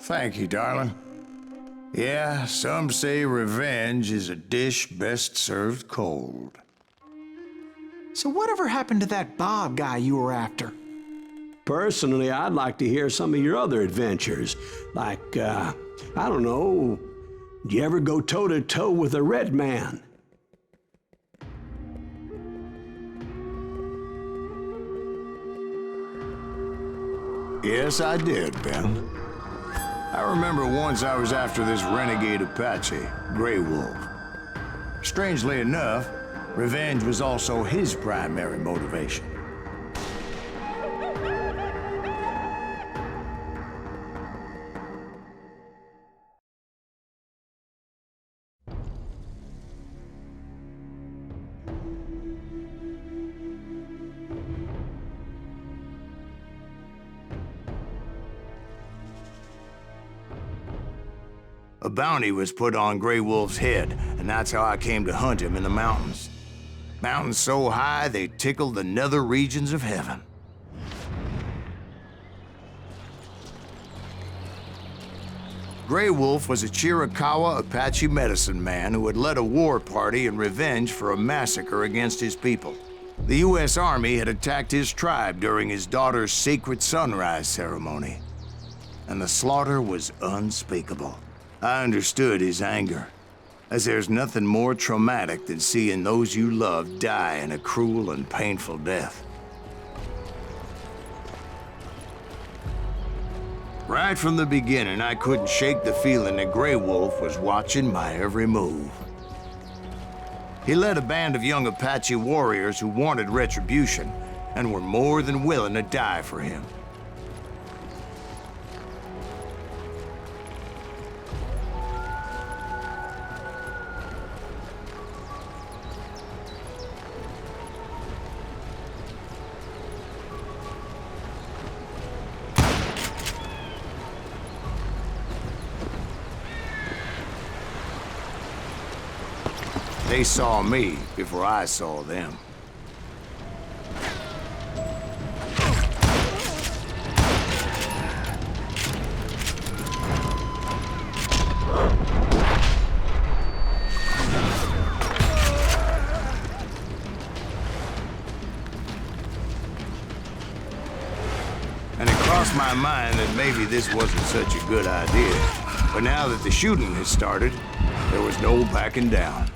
Thank you, darling. Yeah, some say revenge is a dish best served cold. So whatever happened to that Bob guy you were after? Personally, I'd like to hear some of your other adventures. Like, I don't know, did you ever go toe-to-toe with a red man? Yes, I did, Ben. I remember once I was after this renegade Apache, Grey Wolf. Strangely enough, revenge was also his primary motivation. A bounty was put on Grey Wolf's head, and that's how I came to hunt him in the mountains. Mountains so high they tickled the nether regions of heaven. Grey Wolf was a Chiricahua Apache medicine man who had led a war party in revenge for a massacre against his people. The U.S. Army had attacked his tribe during his daughter's sacred sunrise ceremony, and the slaughter was unspeakable. I understood his anger, as there's nothing more traumatic than seeing those you love die in a cruel and painful death. Right from the beginning, I couldn't shake the feeling that Grey Wolf was watching my every move. He led a band of young Apache warriors who wanted retribution and were more than willing to die for him. They saw me before I saw them. And it crossed my mind that maybe this wasn't such a good idea. But now that the shooting had started, there was no backing down.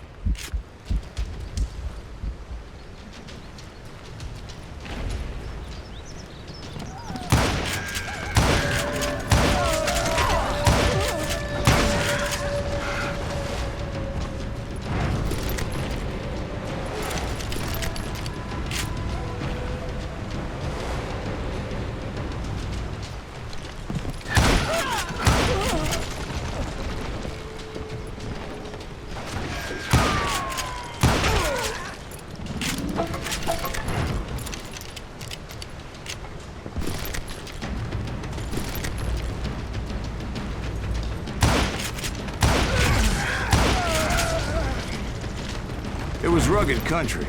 It was rugged country,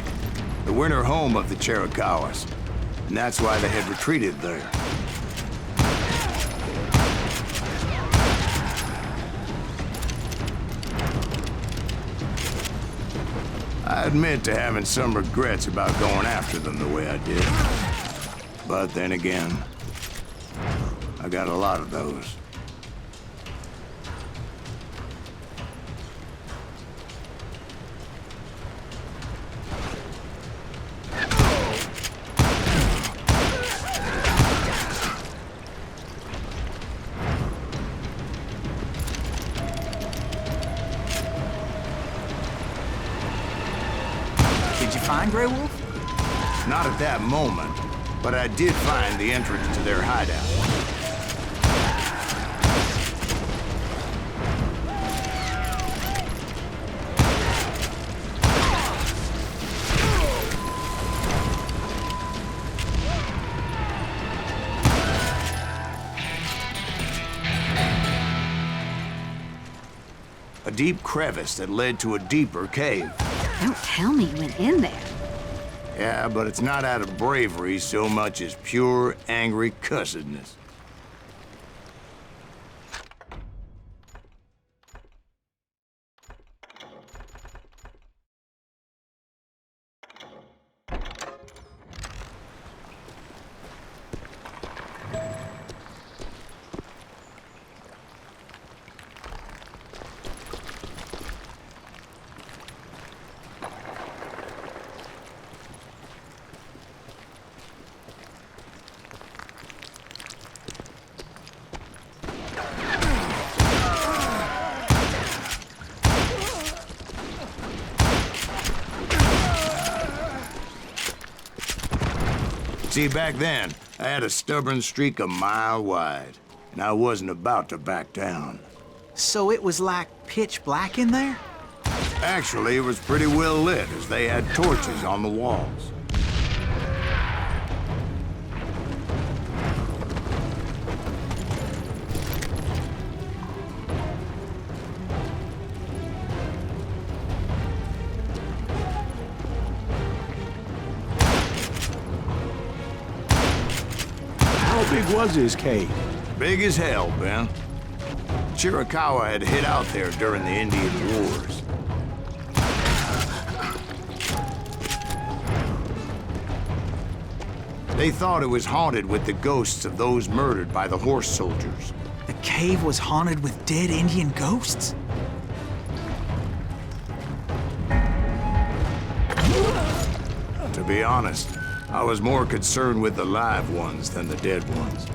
the winter home of the Chiricahuas, and that's why they had retreated there. I admit to having some regrets about going after them the way I did. But then again, I got a lot of those. Did you find Grey Wolf? Not at that moment, but I did find the entrance to their hideout. A deep crevice that led to a deeper cave. Don't tell me you went in there. Yeah, but it's not out of bravery so much as pure, angry cussedness. See, back then, I had a stubborn streak a mile wide, and I wasn't about to back down. So it was like pitch black in there? Actually, it was pretty well lit, as they had torches on the walls. How big was his cave? Big as hell, Ben. Chiricahua had hid out there during the Indian Wars. They thought it was haunted with the ghosts of those murdered by the horse soldiers. The cave was haunted with dead Indian ghosts? To be honest, I was more concerned with the live ones than the dead ones.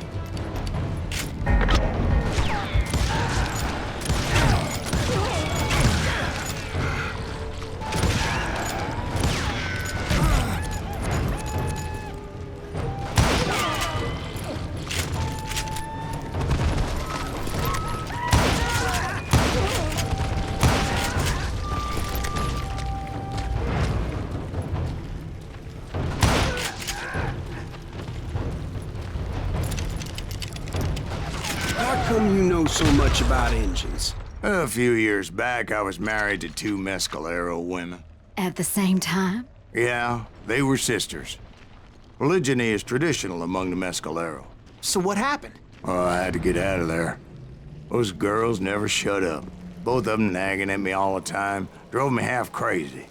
How come you know so much about engines? A few years back, I was married to two Mescalero women. At the same time? Yeah, they were sisters. Polygyny is traditional among the Mescalero. So what happened? Oh, I had to get out of there. Those girls never shut up. Both of them nagging at me all the time. Drove me half crazy.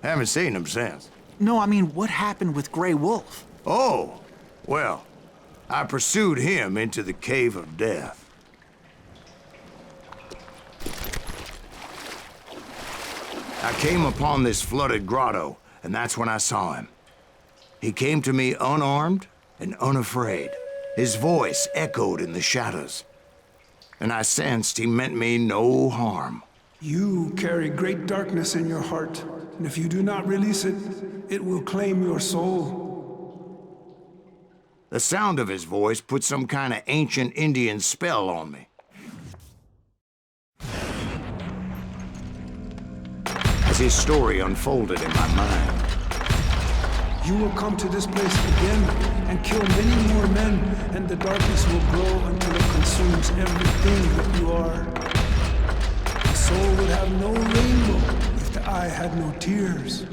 Haven't seen them since. No, I mean, what happened with Grey Wolf? Oh, well, I pursued him into the Cave of Death. I came upon this flooded grotto, and that's when I saw him. He came to me unarmed and unafraid. His voice echoed in the shadows, and I sensed he meant me no harm. You carry great darkness in your heart, and if you do not release it, it will claim your soul. The sound of his voice put some kind of ancient Indian spell on me. As his story unfolded in my mind, You will come to this place again and kill many more men, and the darkness will grow until it consumes everything that you are. The soul would have no rainbow if the eye had no tears.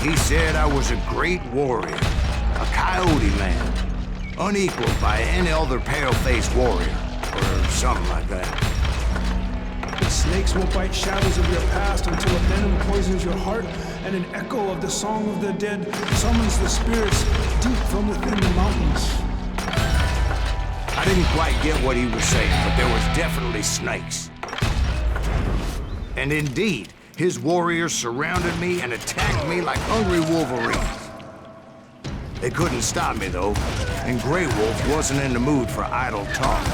he said I was a great warrior, a coyote man, unequaled by any other pale-faced warrior, or something like that. The snakes will bite shadows of your past until a venom poisons your heart, and an echo of the song of the dead summons the spirits deep from within the mountains. I didn't quite get what he was saying, but there was definitely snakes. And indeed, his warriors surrounded me and attacked me like hungry wolverines. They couldn't stop me, though, and Grey Wolf wasn't in the mood for idle talk.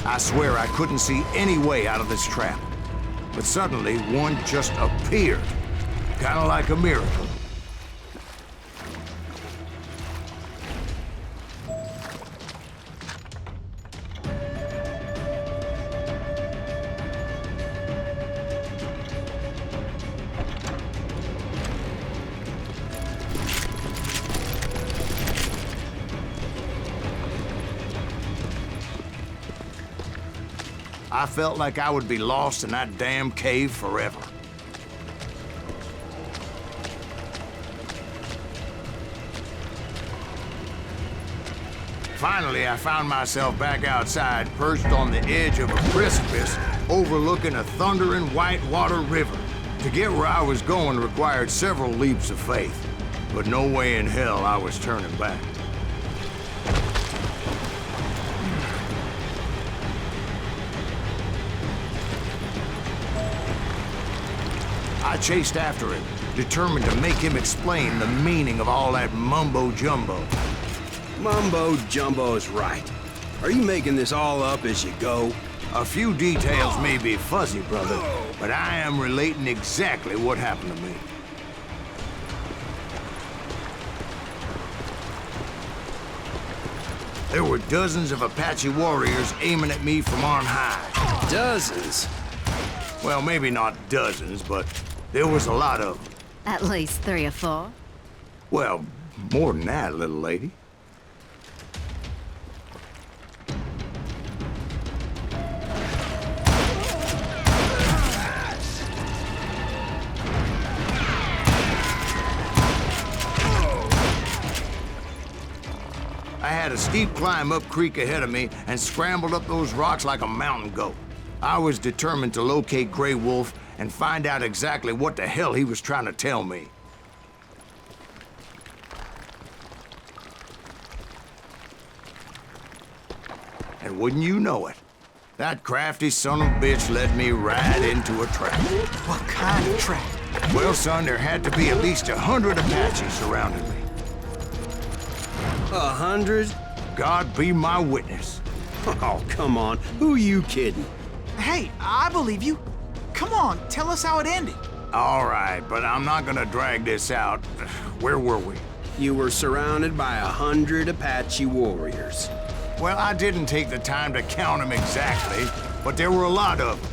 I swear I couldn't see any way out of this trap. But suddenly, one just appeared. Kind of like a miracle. I felt like I would be lost in that damn cave forever. Finally, I found myself back outside, perched on the edge of a precipice overlooking a thundering whitewater river. To get where I was going required several leaps of faith, but no way in hell I was turning back. I chased after him, determined to make him explain the meaning of all that mumbo-jumbo. Mumbo-jumbo is right. Are you making this all up as you go? A few details may be fuzzy, brother, but I am relating exactly what happened to me. There were dozens of Apache warriors aiming at me from on high. Dozens? Well, maybe not dozens, but there was a lot of them. At least 3 or 4. Well, more than that, little lady. I had a steep climb up creek ahead of me and scrambled up those rocks like a mountain goat. I was determined to locate Grey Wolf and find out exactly what the hell he was trying to tell me. And wouldn't you know it, that crafty son of a bitch led me right into a trap. What kind of trap? Well, son, there had to be at least 100 Apaches surrounding me. 100? God be my witness. Oh, come on. Who are you kidding? Hey, I believe you. Come on, tell us how it ended. All right, but I'm not gonna drag this out. Where were we? You were surrounded by 100 Apache warriors. Well, I didn't take the time to count them exactly, but there were a lot of them.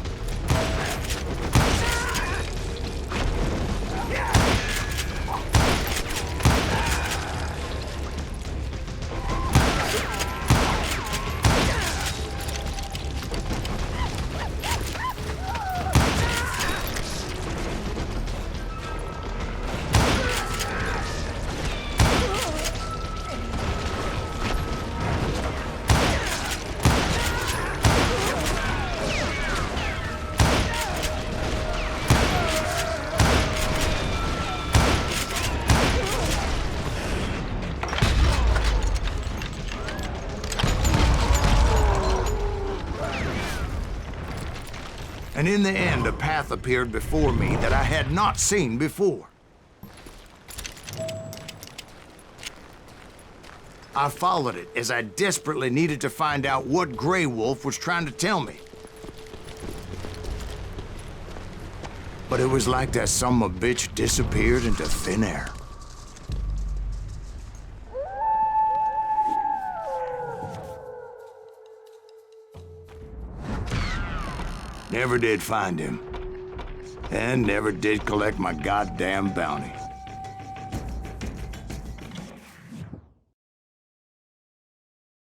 And in the end, a path appeared before me that I had not seen before. I followed it as I desperately needed to find out what Grey Wolf was trying to tell me. But it was like that son of a bitch disappeared into thin air. Never did find him. And never did collect my goddamn bounty.